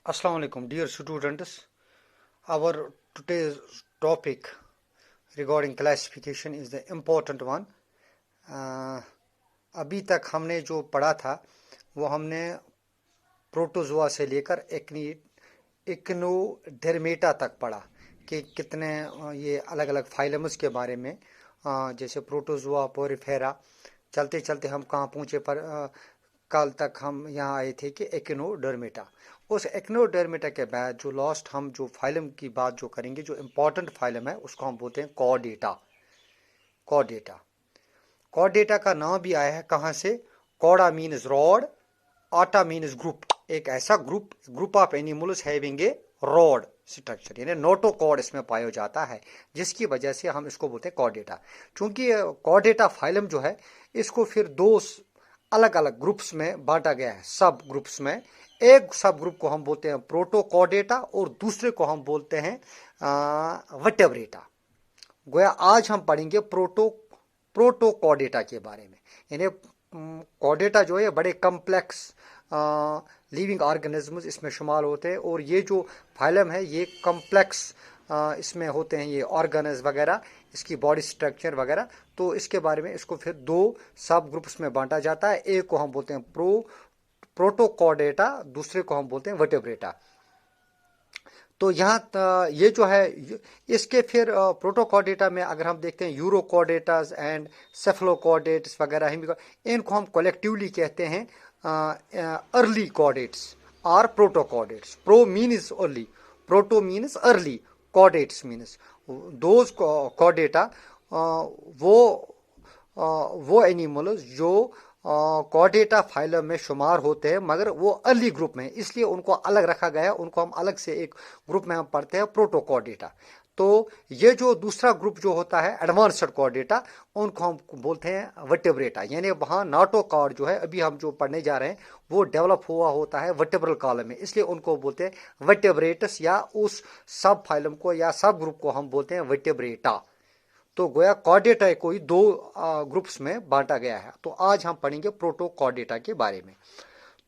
Assalamu alaikum, dear students. Our today's topic regarding classification is the important one. Uh, अभी तक हमने जो पढ़ा था वो हमने प्रोटोजोआ से लेकर इक्नोडर्मेटा तक पढ़ा कि कितने ये अलग अलग फाइलम्स के बारे में, जैसे प्रोटोजोआ, पोरिफेरा। चलते चलते हम कहाँ पहुँचे पर कल तक हम यहाँ आए थे कि इक्नोडर्मेटा। उस इक्नोडर्मेटा के बाद जो लास्ट हम जो फाइलम की बात जो करेंगे, जो इम्पोर्टेंट फाइलम है, उसको हम बोलते हैं कॉर्डेटा। कॉर्डेटा कॉर्डेटा का नाम भी आया है कहाँ से? कॉर्डा मीन्स रॉड, आटा मीन्स ग्रुप। एक ऐसा group of animals having a rod structure, यानी नोटोकॉर्ड इसमें पाया जाता है, जिसकी वजह से हम इसको बोलते हैं कॉर्डेटा। चूंकि कॉर्डेटा फाइलम जो है इसको फिर दो अलग अलग ग्रुप्स में बांटा गया है, सब ग्रुप्स में। एक सब ग्रुप को हम बोलते हैं प्रोटोकॉर्डेटा और दूसरे को हम बोलते हैं वर्टेब्रेटा। गोया आज हम पढ़ेंगे प्रोटोकॉर्डेटा के बारे में। यानी कॉर्डेटा जो है बड़े कम्प्लेक्स लिविंग ऑर्गेनिजम्स इसमें शुमार होते हैं, और ये जो फाइलम है ये कम्प्लेक्स इसमें होते हैं, ये ऑर्गन्स वगैरह, इसकी बॉडी स्ट्रक्चर वगैरह। तो इसके बारे में इसको फिर दो सब ग्रुप्स में बांटा जाता है। एक को हम बोलते हैं प्रोटोकॉर्डेटा, दूसरे को हम बोलते हैं वर्टेब्रेटा। तो यहाँ ये जो है इसके फिर प्रोटोकॉर्डेटा में अगर हम देखते हैं यूरोकॉर्डेटास एंड सेफलोकॉर्डेट्स वगैरह, इनको हम कलेक्टिवली कहते हैं अर्ली कॉर्डेट्स और protochordates. Pro means early, proto means early, chordates means those Chordata, वो एनिमल्स जो कॉर्डेटा फाइलम में शुमार होते हैं मगर वो अर्ली ग्रुप में, इसलिए उनको अलग रखा गया है। उनको हम अलग से एक ग्रुप में हम पढ़ते हैं प्रोटोकॉर्डेटा। तो ये जो दूसरा ग्रुप जो होता है एडवांस्ड कॉर्डेटा, उनको हम बोलते हैं वर्टेब्रेटा। यानी वहाँ नाटोकॉर्ड जो है अभी हम जो पढ़ने जा रहे हैं वो डेवलप हुआ होता है वर्टेब्रल कॉलम में, इसलिए उनको बोलते हैं वर्टेब्रेटस, या उस सब फाइलम को या सब ग्रुप को हम बोलते हैं वर्टेब्रेटा। तो गोया कॉर्डेटा को ही दो ग्रुप्स में बांटा गया है। तो आज हम पढ़ेंगे प्रोटोकॉर्डेटा के बारे में।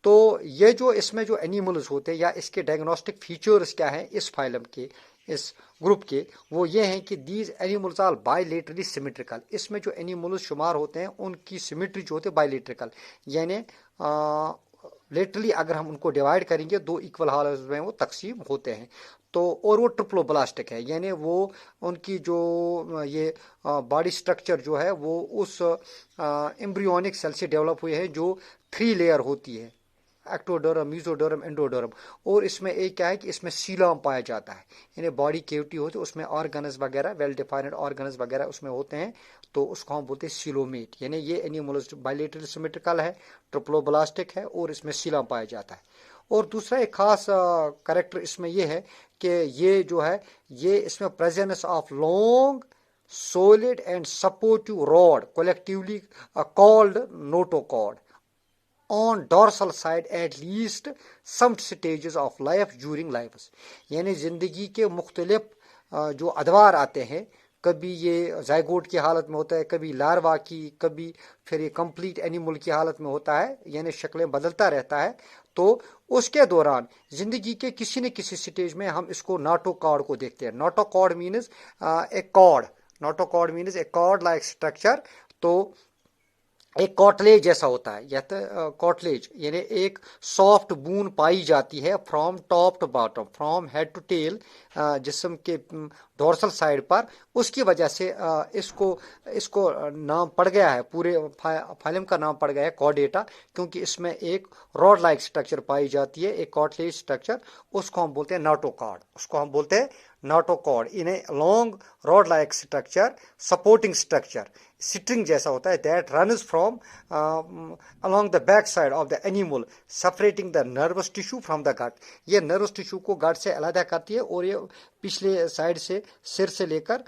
तो ये जो इसमें जो एनिमल्स होते हैं या इसके डायग्नोस्टिक फीचर्स क्या हैं इस फाइलम के, इस ग्रुप के, वो ये हैं कि these animals are bilaterally symmetrical. इसमें जो एनिमल्स शुमार होते हैं उनकी सिमेट्री जो होती है बायलेटरिकल, यानी लेटरली अगर हम उनको डिवाइड करेंगे दो इक्वल हालत में वो तकसीम होते हैं। तो और वो ट्रिप्लोब्लास्टिक है, यानी वो उनकी जो ये बॉडी स्ट्रक्चर जो है वो उस एम्ब्रियोनिक सेल से डेवलप हुए हैं जो 3 लेयर होती है, एक्टोडर्म, मीजोडर्म, एंडोडर्म। और इसमें एक क्या है कि इसमें सीलम पाया जाता है, यानी बॉडी केविटी होती है, उसमें ऑर्गन्स वगैरह, वेल डिफाइंड ऑर्गन्स वगैरह उसमें होते हैं। तो उसको हम बोलते हैं सीलोमेट। यानी ये एनिमल्स बायलेटरल सिमेट्रिकल है, ट्रिप्लोब्लास्टिक है और इसमें सीलम पाया जाता है। और दूसरा एक खास कैरेक्टर इसमें ये है कि ये जो है ये इसमें presence of long solid and supportive rod collectively called notochord on dorsal side at least some stages of life during life। यानी जिंदगी के मुख्तलिफ जो अदवार आते हैं, कभी ये जाइगोट की हालत में होता है, कभी लार्वा की, कभी फिर ये कंप्लीट एनिमल की हालत में होता है, यानी शक्लें बदलता रहता है। तो उसके दौरान जिंदगी के किसी न किसी स्टेज में हम इसको नाटोकॉर्ड को देखते हैं। नाटोकॉर्ड मीन्स ए कॉर्ड, नोटोकॉर्ड मीन्स ए कॉर्ड लाइक स्ट्रक्चर। तो एक कॉटलेज जैसा होता है, या तो कॉटलेज यानी एक सॉफ्ट बून पाई जाती है from top to bottom, from head to tail, जिस्म के डोर्सल साइड पर। उसकी वजह से इसको नाम पड़ गया है, पूरे फाइलम का नाम पड़ गया है कॉर्डेटा, क्योंकि इसमें एक रॉड लाइक स्ट्रक्चर पाई जाती है, एक कॉटलेज स्ट्रक्चर। उसको हम बोलते हैं नाटोकॉर्ड, उसको हम बोलते हैं notochord. In a long rod like structure, supporting structure, string जैसा होता है, that runs from along the back side of the animal, separating the nervous tissue from the gut। ये नर्वस टिश्यू को गट से अलग करती है, और ये पिछले साइड से, सिर से लेकर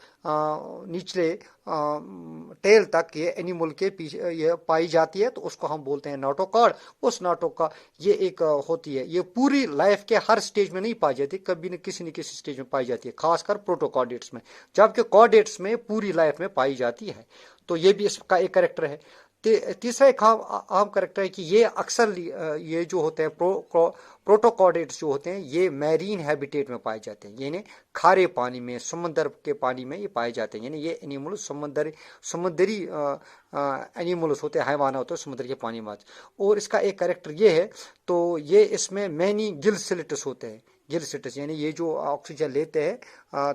निचले टेल तक ये एनिमल के पीछे ये पाई जाती है। तो उसको हम बोलते हैं नाटोकॉर्ड। उस नाटोका ये एक होती है, ये पूरी लाइफ के हर स्टेज में नहीं पाई जाती, कभी न किसी स्टेज में पाई जाती है, खासकर प्रोटोकॉर्डेट्स में, जबकि कॉर्डेट्स में पूरी लाइफ में पाई जाती है। तो ये भी इसका एक कैरेक्टर है। तीसरा एक अहम करेक्टर है कि ये अक्सर ये जो होते हैं प्रोटोकॉर्डेट्स जो होते हैं ये मैरीन हैबिटेट में पाए जाते हैं, यानी खारे पानी में, समुद्र के पानी में ये पाए जाते हैं। यानी ये एनिमल समुद्री एनिमल्स होते हैं, हैवान होते हैं समुद्र के पानी में। और इसका एक कैरेक्टर ये है, तो ये इसमें मैनी गिल स्लिट्स होते हैं। गिल स्लिट्स यानी ये जो ऑक्सीजन लेते हैं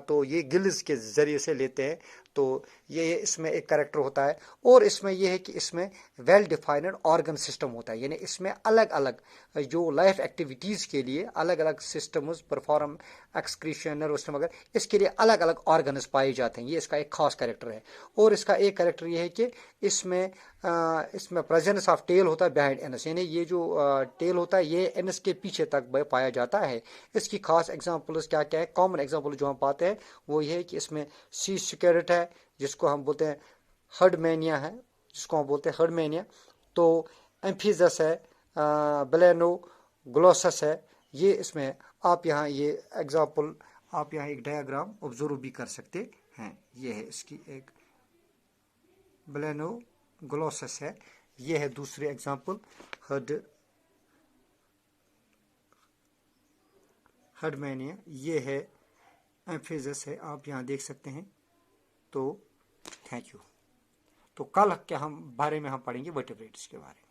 तो ये गिल्स के जरिए से लेते हैं, तो ये इसमें एक कैरेक्टर होता है। और इसमें यह है कि इसमें वेल डिफाइंड ऑर्गन सिस्टम होता है, यानी इसमें अलग अलग जो लाइफ एक्टिविटीज़ के लिए अलग अलग systems perform, excretion, nervous system वगैरह, इसके लिए अलग अलग ऑर्गन्स पाए जाते हैं। ये इसका एक खास कैरेक्टर है। और इसका एक कैरेक्टर ये है कि इसमें प्रेजेंस ऑफ टेल होता है बिहाइंड एनस, यानी ये जो टेल होता है ये एनस के पीछे तक पाया जाता है। इसकी खास एग्जांपल्स क्या क्या है, कॉमन एग्जांपल जो हम पाते हैं वो ये है कि इसमें सी सिक्योरिट है, जिसको हम बोलते हैं हर्डमेनिया है, जिसको हम बोलते हैं हर्डमेनिया, तो एम्फीजस है, ब्लेनो ग्लोसस है। ये इसमें आप यहाँ ये एग्जांपल, आप यहाँ एक डायग्राम ऑब्जर्व भी कर सकते हैं। ये है इसकी एक ब्लेनो ग्लोसस है, ये है दूसरी एग्जांपल हर्डमेनिया, ये है एम्फीजस है, आप यहाँ देख सकते हैं। तो थैंक यू। तो कल के हम बारे में हम पढ़ेंगे वर्टिब्रेट्स के बारे में।